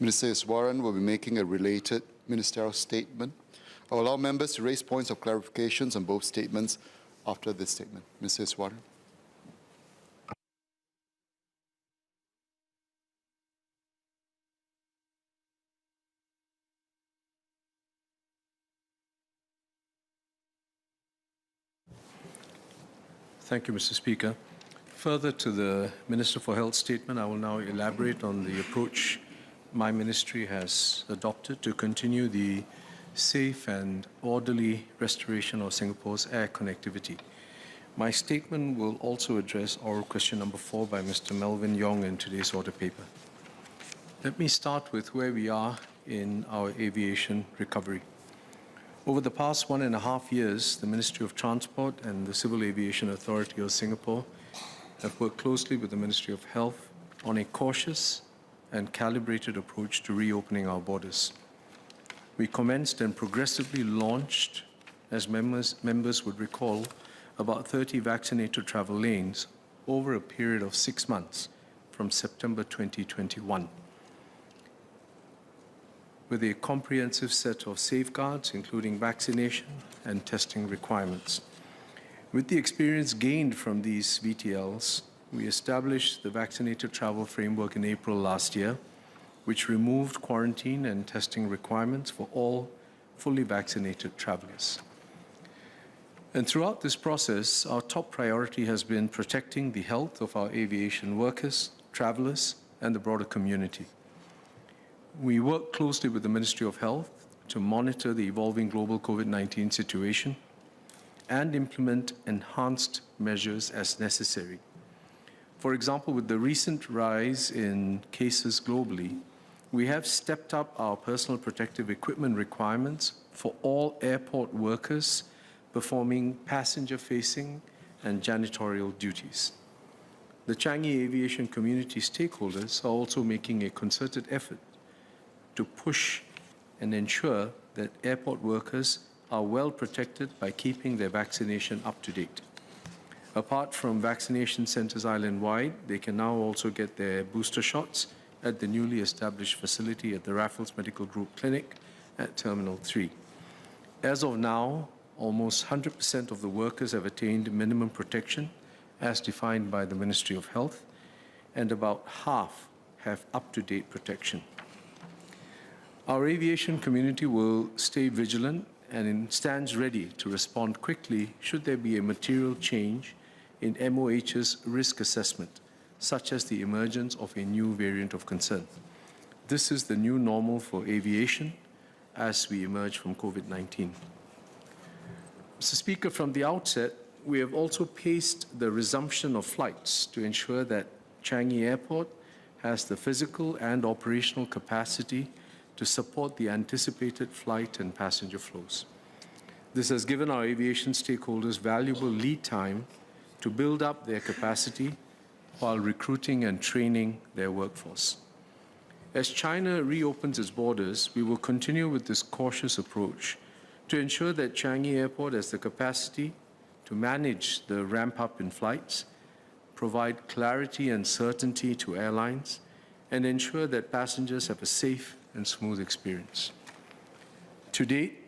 Minister Iswaran will be making a related ministerial statement. I will allow members to raise points of clarifications on both statements after this statement. Minister Iswaran. Thank you, Mr. Speaker. Further to the Minister for Health statement, I will now elaborate on the approach my ministry has adopted to continue the safe and orderly restoration of Singapore's air connectivity. My statement will also address oral question number 4 by Mr. Melvin Yong in today's order paper. Let me start with where we are in our aviation recovery. Over the past 1.5 years, the Ministry of Transport and the Civil Aviation Authority of Singapore have worked closely with the Ministry of Health on a cautious and calibrated approach to reopening our borders. We commenced and progressively launched, as members would recall, about 30 vaccinated travel lanes over a period of 6 months from September 2021. With a comprehensive set of safeguards, including vaccination and testing requirements. With the experience gained from these VTLs, we established the Vaccinated Travel Framework in April last year, which removed quarantine and testing requirements for all fully vaccinated travelers. And throughout this process, our top priority has been protecting the health of our aviation workers, travelers, and the broader community. We work closely with the Ministry of Health to monitor the evolving global COVID-19 situation and implement enhanced measures as necessary. For example, with the recent rise in cases globally, we have stepped up our personal protective equipment requirements for all airport workers performing passenger-facing and janitorial duties. The Changi aviation community stakeholders are also making a concerted effort to push and ensure that airport workers are well protected by keeping their vaccination up to date. Apart from vaccination centres island-wide, they can now also get their booster shots at the newly established facility at the Raffles Medical Group Clinic at Terminal 3. As of now, almost 100% of the workers have attained minimum protection as defined by the Ministry of Health, and about half have up-to-date protection. Our aviation community will stay vigilant and stands ready to respond quickly should there be a material change in MOH's risk assessment, such as the emergence of a new variant of concern. This is the new normal for aviation as we emerge from COVID-19. Mr. Speaker, from the outset, we have also paced the resumption of flights to ensure that Changi Airport has the physical and operational capacity to support the anticipated flight and passenger flows. This has given our aviation stakeholders valuable lead time to build up their capacity while recruiting and training their workforce. As China reopens its borders, we will continue with this cautious approach to ensure that Changi Airport has the capacity to manage the ramp-up in flights, provide clarity and certainty to airlines, and ensure that passengers have a safe and smooth experience. To date,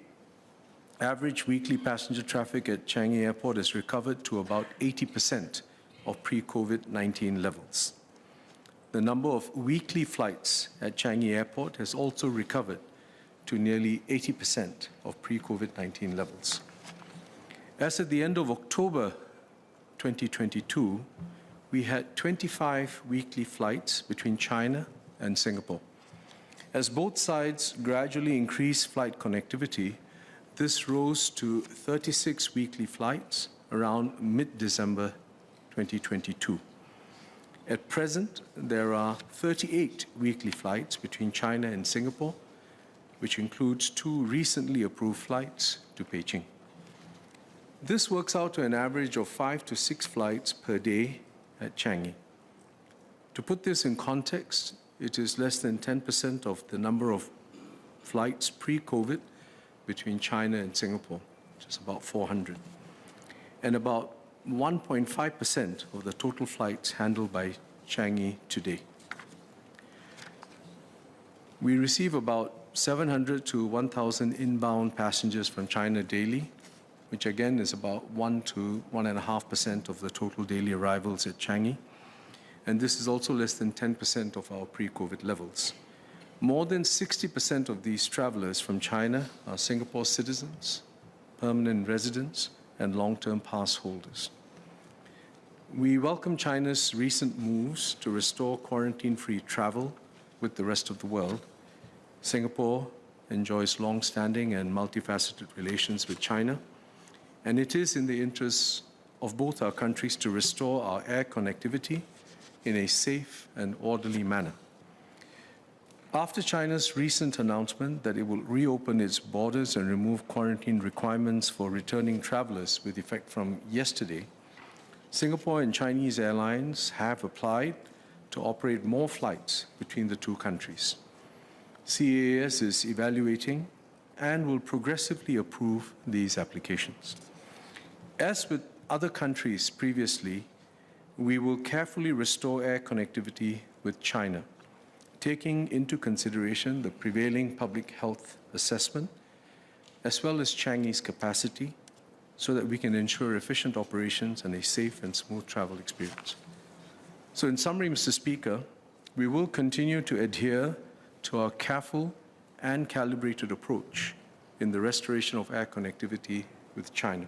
average weekly passenger traffic at Changi Airport has recovered to about 80% of pre-COVID-19 levels. The number of weekly flights at Changi Airport has also recovered to nearly 80% of pre-COVID-19 levels. As at the end of October 2022, we had 25 weekly flights between China and Singapore. As both sides gradually increased flight connectivity, this rose to 36 weekly flights around mid-December 2022. At present, there are 38 weekly flights between China and Singapore, which includes 2 recently approved flights to Beijing. This works out to an average of 5 to 6 flights per day at Changi. To put this in context, it is less than 10% of the number of flights pre-COVID between China and Singapore, which is about 400, and about 1.5% of the total flights handled by Changi today. We receive about 700 to 1,000 inbound passengers from China daily, which again is about 1 to 1.5% of the total daily arrivals at Changi. And this is also less than 10% of our pre-COVID levels. More than 60% of these travelers from China are Singapore citizens, permanent residents, and long-term pass holders. We welcome China's recent moves to restore quarantine-free travel with the rest of the world. Singapore enjoys long-standing and multifaceted relations with China, and it is in the interests of both our countries to restore our air connectivity in a safe and orderly manner. After China's recent announcement that it will reopen its borders and remove quarantine requirements for returning travelers with effect from yesterday, Singapore and Chinese airlines have applied to operate more flights between the two countries. CAAS is evaluating and will progressively approve these applications. As with other countries previously, we will carefully restore air connectivity with China, taking into consideration the prevailing public health assessment, as well as Changi's capacity, so that we can ensure efficient operations and a safe and smooth travel experience. So in summary, Mr. Speaker, we will continue to adhere to our careful and calibrated approach in the restoration of air connectivity with China.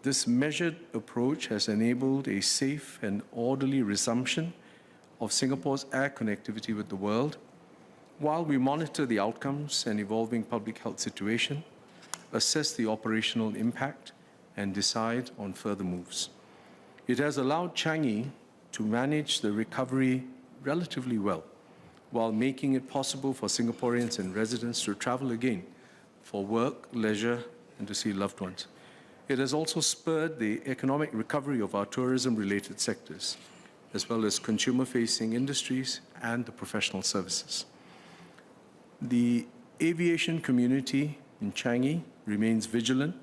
This measured approach has enabled a safe and orderly resumption of Singapore's air connectivity with the world, while we monitor the outcomes and evolving public health situation, assess the operational impact, and decide on further moves. It has allowed Changi to manage the recovery relatively well, while making it possible for Singaporeans and residents to travel again for work, leisure, and to see loved ones. It has also spurred the economic recovery of our tourism-related sectors, as well as consumer-facing industries and the professional services. The aviation community in Changi remains vigilant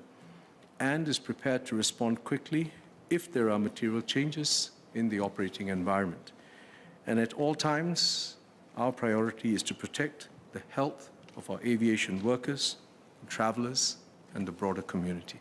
and is prepared to respond quickly if there are material changes in the operating environment. And at all times, our priority is to protect the health of our aviation workers, travelers, and the broader community.